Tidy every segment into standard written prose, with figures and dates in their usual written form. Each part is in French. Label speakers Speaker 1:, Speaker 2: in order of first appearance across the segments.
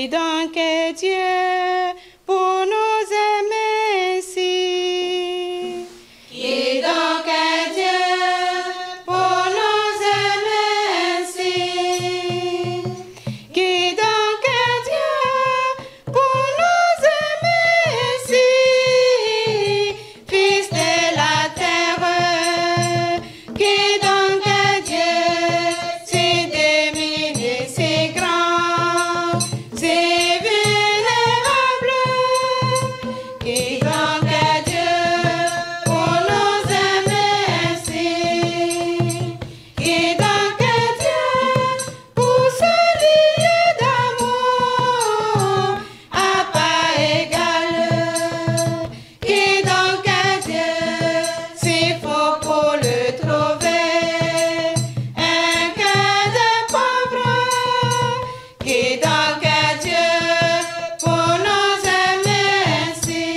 Speaker 1: Qui donc est Dieu pour nous aimer ainsi? Qui donc est Dieu pour nous aimer ainsi? Qui donc est Dieu pour nous aimer ainsi? Fils de la terre, qui donc est Dieu si démuni, si grand, si vulnérable? Qui donc est Dieu pour nous aimer ainsi? Qui donc est Dieu pour se lier d'amour à part égale? Qui donc est Dieu s'il faut pour le trouver un cœur de pauvre? Qui donc est Dieu pour nous aimer ainsi?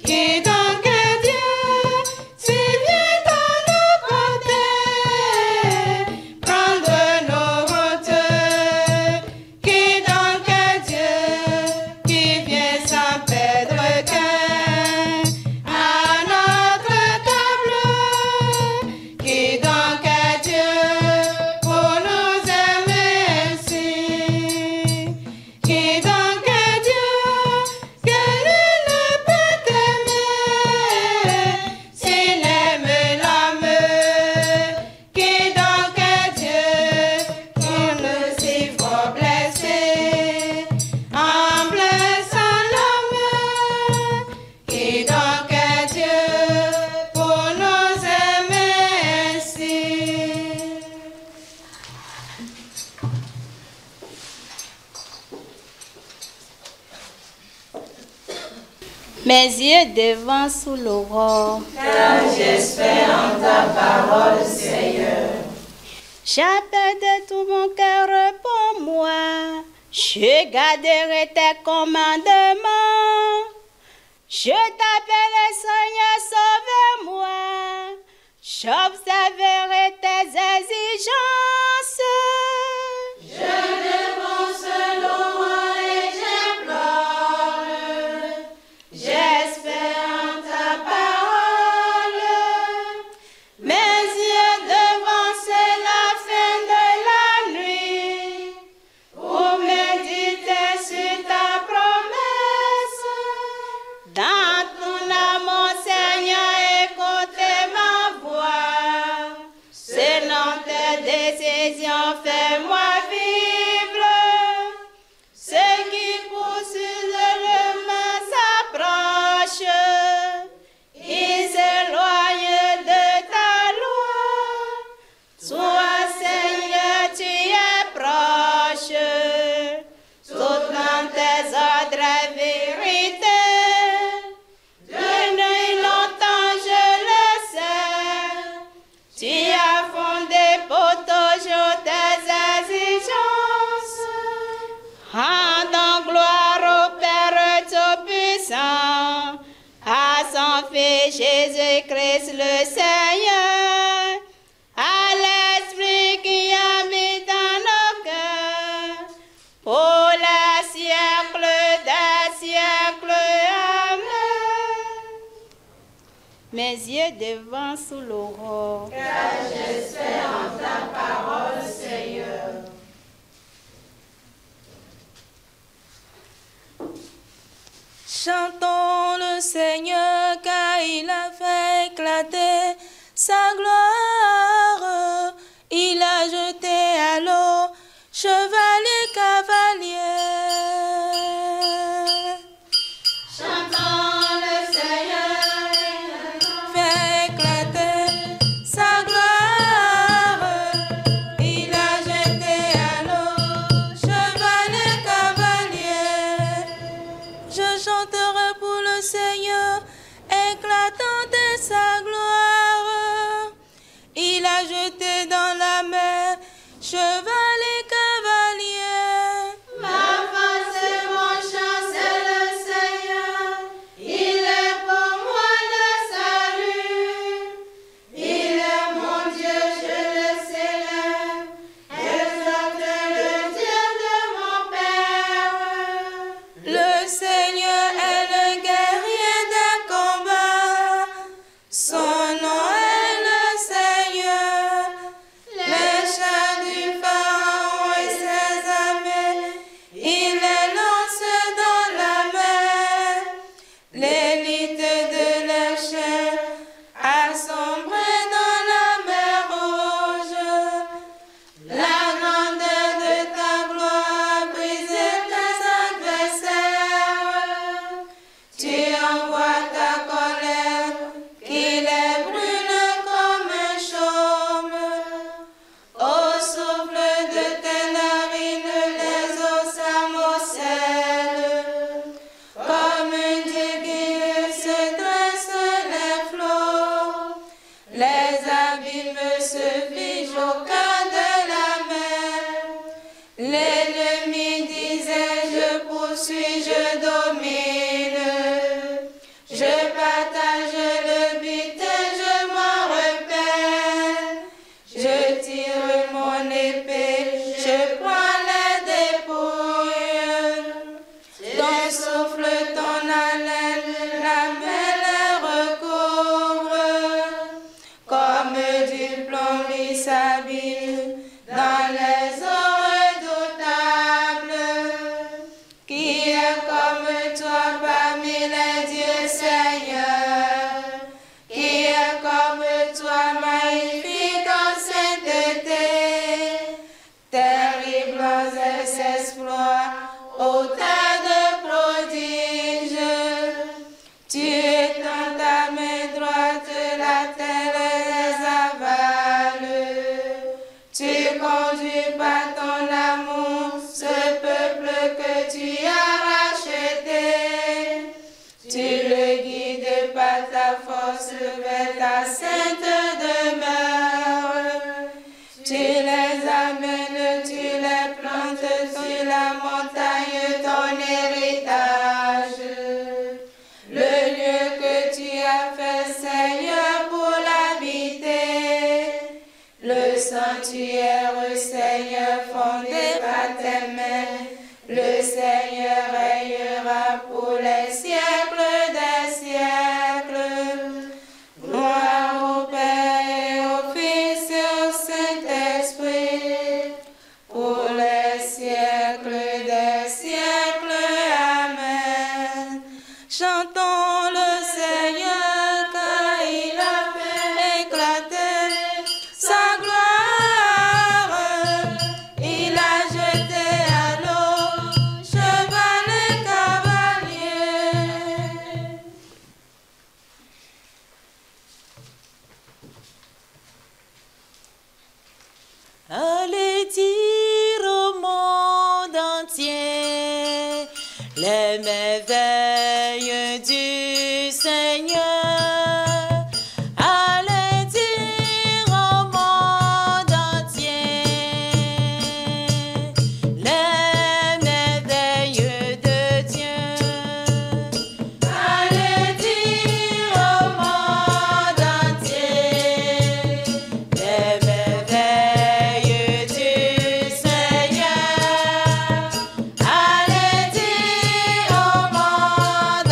Speaker 1: Qui donc est Dieu s'il vient à nos côtés prendre nos routes? Qui donc est Dieu qui vient sans perdre qu'un à notre table? Qui donc est Dieu pour nous aimer ainsi? Qui donc est Dieu que nul ne peut aimer s'il aime l'homme? Qui donc est Dieu pour nous si fort blesser en blessant l'homme? Qui donc est Dieu pour nous aimer ainsi? Mes yeux devant sous l'aurore,
Speaker 2: Car j'espère en ta parole, Seigneur.
Speaker 1: j'appelle de tout mon cœur pour moi. Je garderai tes commandements. Je t'appelle, Seigneur, sauve-moi. J'observerai tes exigences.
Speaker 2: Je défonce l'eau et j'implore. J'espère en ta parole.
Speaker 1: Mes yeux devant, c'est la fin de la nuit.
Speaker 2: Pour méditer sur ta promesse.
Speaker 1: Dans ton amour, Seigneur, écoutez ma voix.
Speaker 2: Selon tes décisions, fais-moi vivre. Ceux qui poursuivent le mal s'approchent. Ils s'éloignent de ta loi. Sois, Seigneur, tu es proche. Tout dans tes ordres et vérité. De nuit longtemps, je le sais. Tu as fondé pour toujours tes exigences.
Speaker 1: Rendons gloire au Père Tout-Puissant, à son Fils Jésus-Christ le Seigneur, à l'Esprit qui habite dans nos cœurs, pour les siècles des siècles. Amen. Mes yeux devant sous l'aurore,
Speaker 2: Car j'espère en ta parole, Seigneur.
Speaker 3: Chantons le Seigneur car il a fait éclater sa gloire. Il a jeté à l'eau cheval et cavalier.
Speaker 2: Chantons le Seigneur,
Speaker 3: Fait éclater sa gloire. Il a jeté à l'eau cheval et cavalier. Je chanterai pour le Seigneur, éclatant de sa gloire. Il a jeté dans la mer cheval poursuis, je domine. Je partage le but et je m'en repère. Je tire mon épée, je prends les dépouilles. Ton souffle, ton haleine, la mer les recouvre. Comme du plomb, il s'habille dans les eaux redoutables. Qui est comme toi parmi les dieux, Seigneur? Qui est comme toi, magnifique en sainteté? Terribles exploits, autant de prodiges. Tu étends ta main droite, la terre les avale. Tu conduis par ton amour ce peuple que tu as racheté. Tu le guides par ta force vers ta sainte demeure. Tu les amènes, tu les plantes sur la montagne, ton héritage. Le lieu que tu as fait, Seigneur, pour l'habiter. Le sanctuaire, Seigneur, fondé par tes mains. Le Seigneur règnera pour les siècles des siècles. Gloire au Père et au Fils et au Saint-Esprit, pour les siècles des siècles. Amen. Chantons le Seigneur car il a fait éclater sa gloire. Il a jeté à l'eau cheval et cavalier.
Speaker 4: Allez dire au monde entier les merveilles du Seigneur. Allez dire au monde entier les merveilles de Dieu. Allez dire au monde entier les merveilles du Seigneur. Allez dire au monde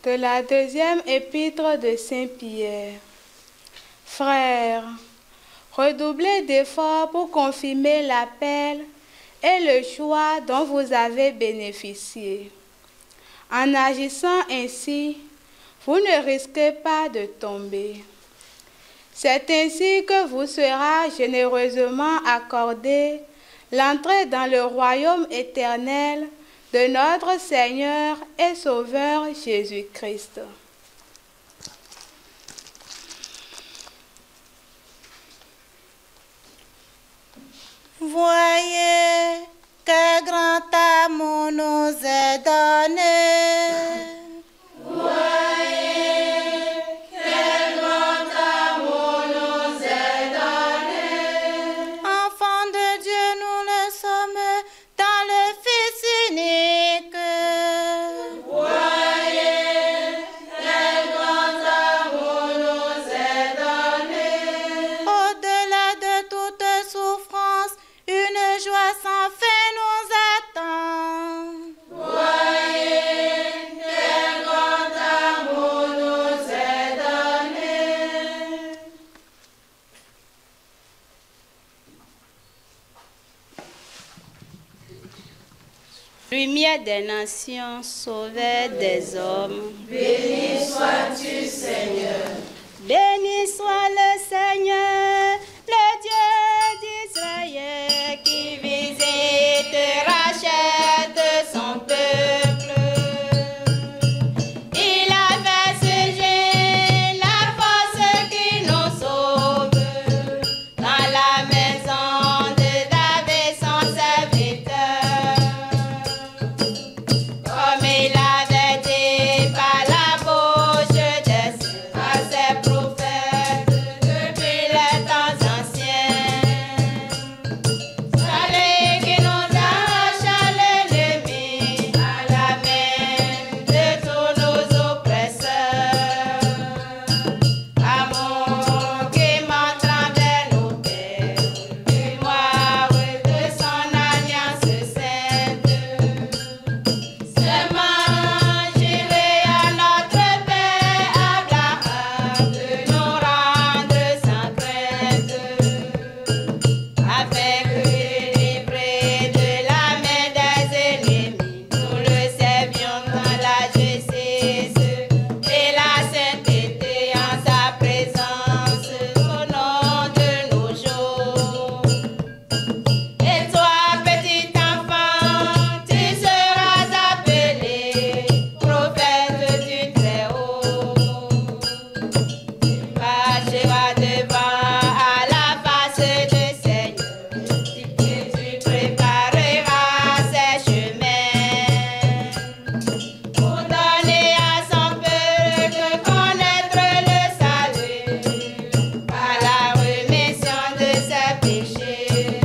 Speaker 1: De la deuxième épître de Saint Pierre. Frères, redoublez d'efforts pour confirmer l'appel et le choix dont vous avez bénéficié. En agissant ainsi, vous ne risquez pas de tomber. C'est ainsi que vous sera généreusement accordée l'entrée dans le royaume éternel de notre Seigneur et Sauveur Jésus-Christ.
Speaker 2: Voyez quel grand amour nous est donné.
Speaker 3: Voyez quel lumière des nations, sauveur des hommes.
Speaker 2: Béni sois-tu, Seigneur.
Speaker 3: Béni soit le Seigneur, le Dieu d'Israël, qui visite et rachète son peuple. Il a versé la force qui nous sauve dans la maison de David son serviteur. Comme il avait dit par la bouche de ses prophètes depuis les temps anciens. Celui qui nous arrache à l'ennemi, à la main de tous nos oppresseurs. Amour qui m'entremblait nos pères, mémoire de son alliance sainte. Seulement j'irai à notre Père Abraham de nous rendre sans crainte, afin que délivrés de la main des ennemis, nous le servions dans la justice et la sainteté en sa présence au nom de nos jours. Et toi, petit enfant, tu seras appelé prophète du Très-Haut. Tu marcheras devant à la face du Seigneur, et tu prépareras ses chemins, pour donner à son peuple de connaître le salut par la rémission de ses péchés.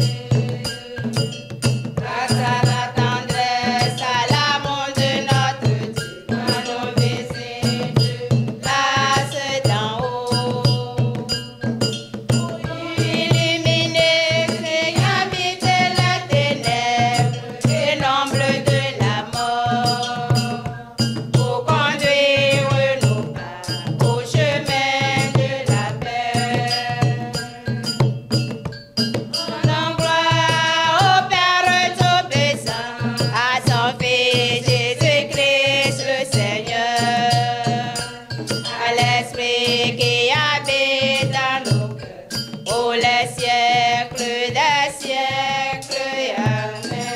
Speaker 3: Grâce à la tendresse, à l'amour de notre Dieu, dans nos visites, place d'en haut. Pour illuminer et habiter la ténèbre et l'ombre de la mort, pour conduire nos pas au chemin de la paix. Rendons gloire au Père tout-puissant, à son Fils Jésus-Christ le Seigneur, à l'Esprit qui habite dans nos cœurs, pour les siècles des siècles. Amen.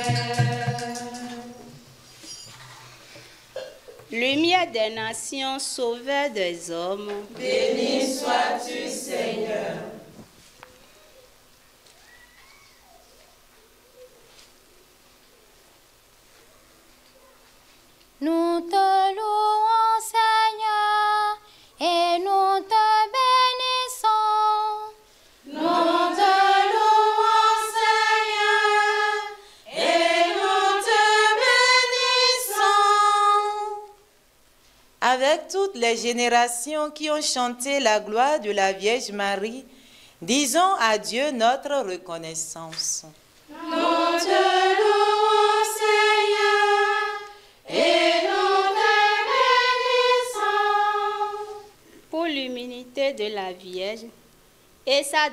Speaker 3: Lumière des nations, sauveur des hommes.
Speaker 2: Béni sois-tu, Seigneur.
Speaker 1: Nous te louons, Seigneur, et nous te bénissons.
Speaker 2: Nous te louons, Seigneur, et nous te bénissons.
Speaker 4: Avec toutes les générations qui ont chanté la gloire de la Vierge Marie, disons à Dieu notre reconnaissance.
Speaker 2: Nous te louons, Seigneur, et nous te bénissons.
Speaker 3: Pour l'humilité de la Vierge et sa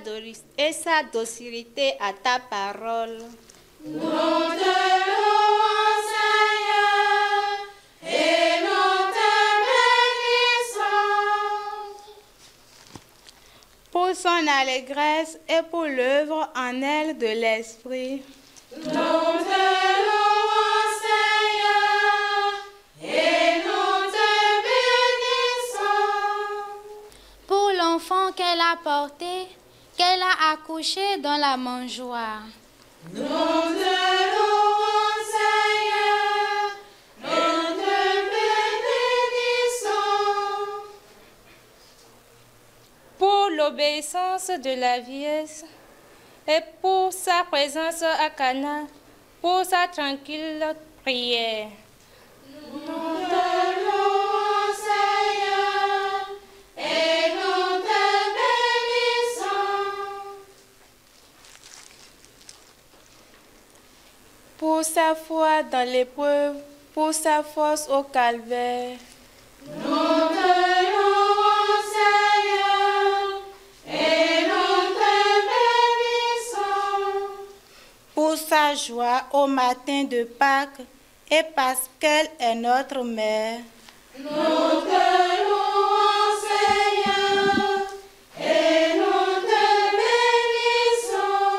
Speaker 3: docilité à ta parole,
Speaker 2: Nous te louons, Seigneur, et nous te bénissons.
Speaker 3: pour son allégresse et pour l'œuvre en elle de l'Esprit,
Speaker 2: Nous te louons, Seigneur, et nous te bénissons.
Speaker 1: Pour l'enfant qu'elle a porté, qu'elle a accouché dans la mangeoire.
Speaker 2: Nous te louons, Seigneur, nous te bénissons.
Speaker 3: pour l'obéissance de la Vierge et pour sa présence à Cana, pour sa tranquille prière.
Speaker 2: Nous te louons, Seigneur, et nous te bénissons.
Speaker 3: Pour sa foi dans l'épreuve, pour sa force au calvaire.
Speaker 2: Nous te louons, Seigneur, et nous te bénissons.
Speaker 3: Pour sa joie au matin de Pâques et parce qu'elle est notre mère.
Speaker 2: Nous te louons, Seigneur, et nous te bénissons.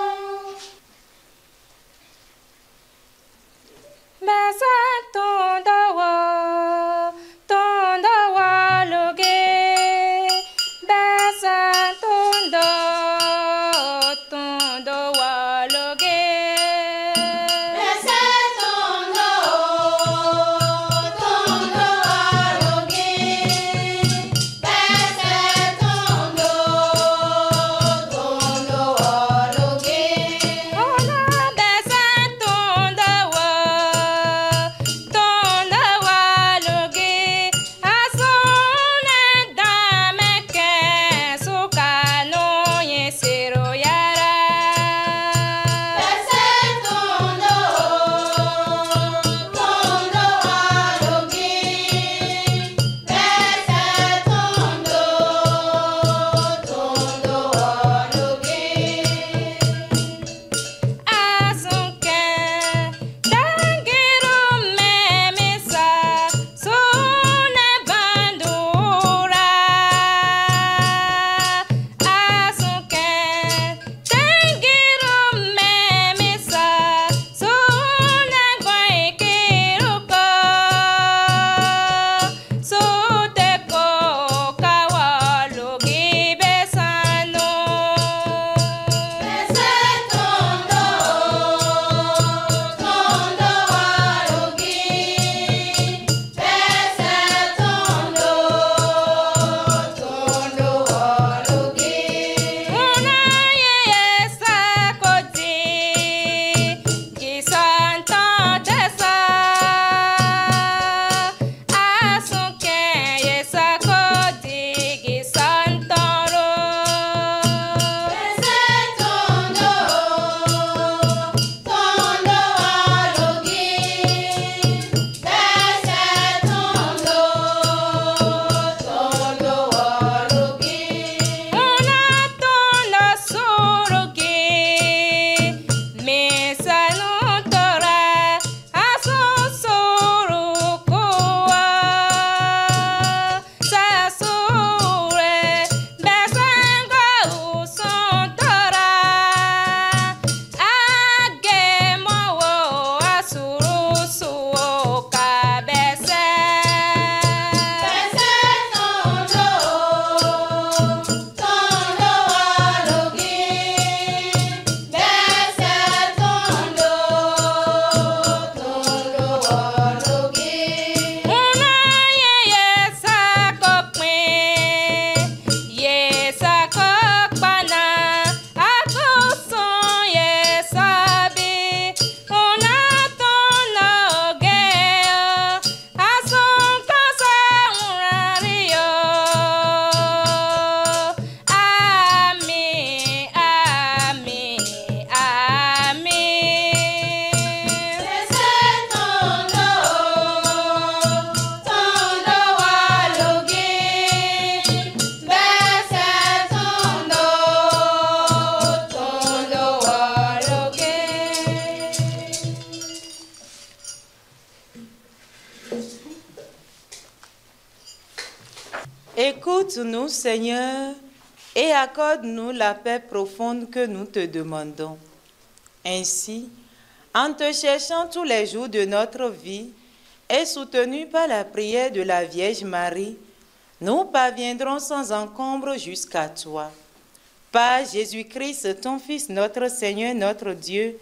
Speaker 4: Écoute-nous, Seigneur, et accorde-nous la paix profonde que nous te demandons. Ainsi, en te cherchant tous les jours de notre vie et soutenus par la prière de la Vierge Marie, nous parviendrons sans encombre jusqu'à toi. Par Jésus-Christ, ton Fils, notre Seigneur, notre Dieu,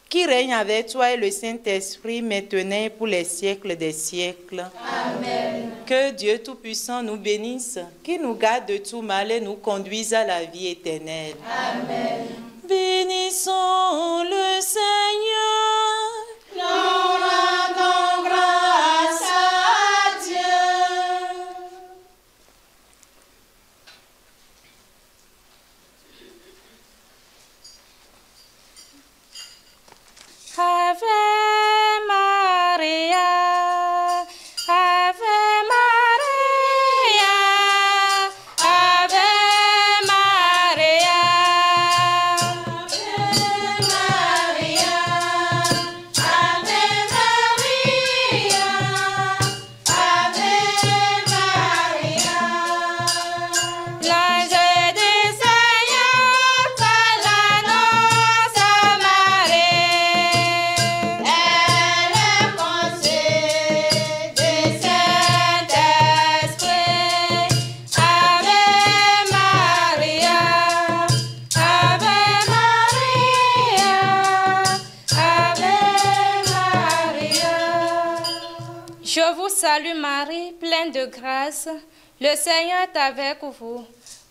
Speaker 4: qui règne avec toi et le Saint-Esprit, maintenant et pour les siècles des siècles.
Speaker 2: Amen.
Speaker 4: Que Dieu Tout-Puissant nous bénisse, qui nous garde de tout mal et nous conduise à la vie éternelle.
Speaker 2: Amen.
Speaker 4: Bénissons le Seigneur.
Speaker 2: Nous rendons grâce à Dieu.
Speaker 3: Ave Maria, Ave Maria, Ave Maria,
Speaker 2: Ave Maria.
Speaker 5: Marie, pleine de grâce, le Seigneur est avec vous.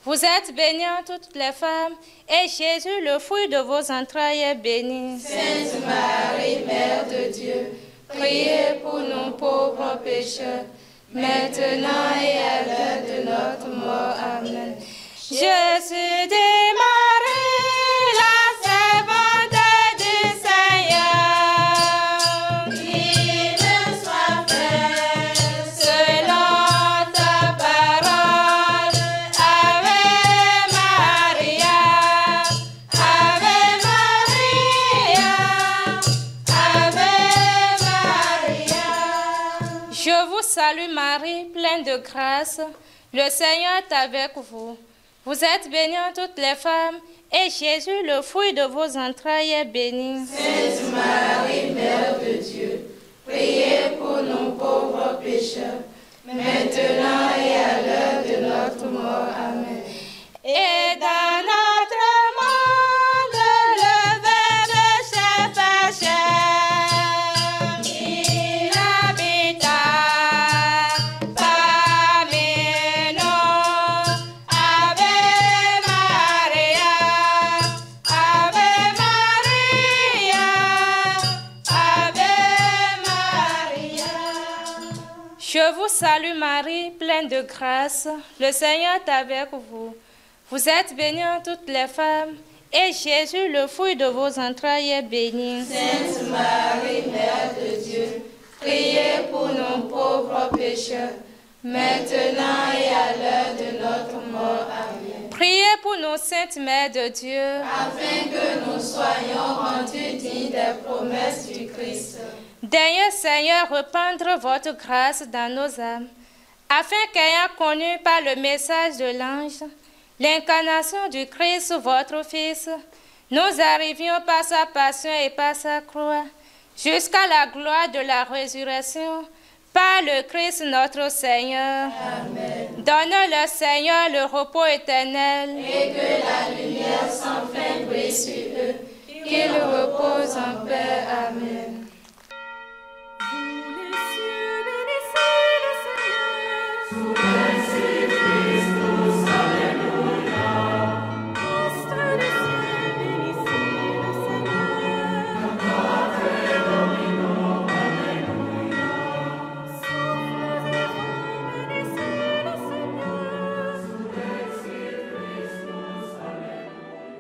Speaker 5: Vous êtes bénie entre toutes les femmes, et Jésus, le fruit de vos entrailles, est béni.
Speaker 2: Sainte Marie, Mère de Dieu, priez pour nous pauvres pécheurs, maintenant et à l'heure de notre mort. Amen.
Speaker 5: Jésus dit Marie, la servante du Seigneur,
Speaker 2: Qu'il me soit fait
Speaker 5: selon ta parole. Ave Maria, Ave Maria, Ave Maria. Je vous salue Marie, pleine de grâce, le Seigneur est avec vous. Vous êtes bénie entre toutes les femmes, et Jésus, le fruit de vos entrailles, est béni.
Speaker 2: Sainte Marie, Mère de Dieu, priez pour nous pauvres pécheurs, maintenant et à l'heure de notre mort. Amen.
Speaker 5: Et dans notre monde, le Verbe s'est fait chair. Il habita parmi nous. Ave Maria, Ave Maria, Ave Maria. Je vous salue Marie, pleine de grâce, le Seigneur est avec vous. Vous êtes bénie entre toutes les femmes, et Jésus, le fruit de vos entrailles, est béni.
Speaker 2: Sainte Marie, Mère de Dieu, priez pour nous pauvres pécheurs, maintenant et à l'heure de notre mort. Amen.
Speaker 5: Priez pour nous, Sainte Mère de Dieu,
Speaker 2: Afin que nous soyons rendus dignes des promesses du Christ.
Speaker 5: daignez, Seigneur, répandre votre grâce dans nos âmes, afin qu'ayant connu par le message de l'ange l'incarnation du Christ, votre Fils, nous arrivions par sa passion et par sa croix, jusqu'à la gloire de la résurrection, par le Christ notre Seigneur.
Speaker 2: Amen.
Speaker 5: Donne-le, Seigneur, le repos éternel.
Speaker 2: Et que la lumière sans fin brille sur eux, qu'ils reposent en paix. Amen.
Speaker 6: Vous les cieux, bénissez le Seigneur.